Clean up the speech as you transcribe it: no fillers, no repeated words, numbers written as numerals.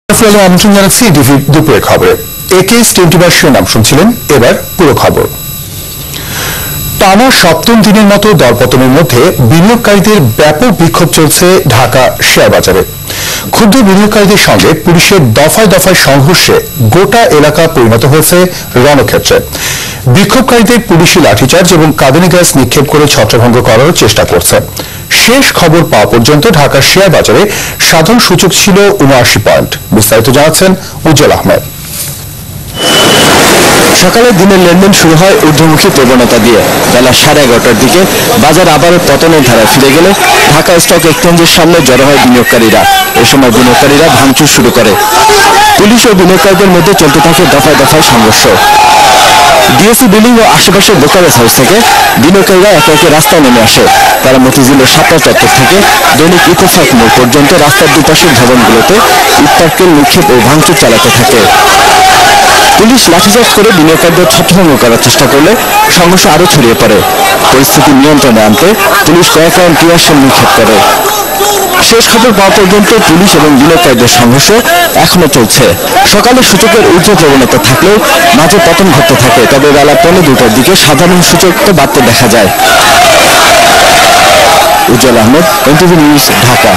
আমন্ত্রণ জানাচ্ছি টিভি দুপুরের খবরে। একেএস 20 নাম শুনছিলেন, এবার পুরো খবর। টানা সপ্তম দিনের মতো দরপতনের মধ্যে বিনিয়োগকারীদের ব্যাপক বিক্ষোভ চলছে ঢাকা শেয়ার বাজারে। ক্ষুব্ধ বিনিয়োগকারীদের সঙ্গে পুলিশের দফায় দফায় সংঘর্ষে গোটা এলাকা পরিণত হয়েছে রণক্ষেত্রে। বিক্ষোভকারীদের পুলিশি লাঠিচার্জ এবং কাঁদানে গ্যাস নিক্ষেপ করে ছত্রভঙ্গ করার চেষ্টা করছে। শেষ খবর পাওয়া পর্যন্ত ঢাকার শেয়ার বাজারে সাধারণ সূচক ছিল ৭৯ পয়েন্ট। বিস্তারিত জানাচ্ছেন উজ্জ্বল আহমেদ। সকালে দিনের লেনদেন শুরু হয় ঊর্ধ্বমুখী প্রবণতা দিয়ে। বেলা 11:30টার দিকে বাজার আবারও পতনের ধারায় ফিরে গেলে ঢাকা স্টক এক্সচেঞ্জের সামনে জড়ো হয় বিনিয়োগকারীরা। এ সময় বিনিয়োগকারীরা ভাঙচুর শুরু করে। পুলিশ ও বিনিয়োগকারীদের মধ্যে চলতে থাকে দফায় দফায় সংঘর্ষ। ডিএসসি বিল্ডিং ও আশেপাশের বোকারেজ হাউস থেকে বিনিয়োগকারীরা একে একে রাস্তায় নেমে আসে। তারা মতিঝিলের শাপলা চত্বর থেকে দৈনিক ইত্তেফাক মোড় পর্যন্ত রাস্তার দুপাশের ভবনগুলোতে ইটপাটকেল নিক্ষেপ ও ভাঙচুর চালাতে থাকে। পুলিশ লাঠিচার্জ করে বিনিয়োগকারীদের ছত্রভঙ্গ করার চেষ্টা করলে সংঘর্ষ আরও ছড়িয়ে পড়ে। পরিস্থিতি নিয়ন্ত্রণে আনতে পুলিশ কয়েক রাউন্ড টিয়ার শেল নিক্ষেপ করে। শেষ খবর পাওয়া পর্যন্ত পুলিশ এবং বিনিয়োগকারীদের সংঘর্ষ এখনো চলছে। সকালে সূচকের ঊর্ধ্ব প্রবণতা থাকলেও মাঝে পতন ঘটতে থাকে। তবে বেলা ১৫:২টার দিকে সাধারণ সূচককে বাড়তে দেখা যায়। উজ্জ্বল আহমেদ, এনটিভি নিউজ, ঢাকা।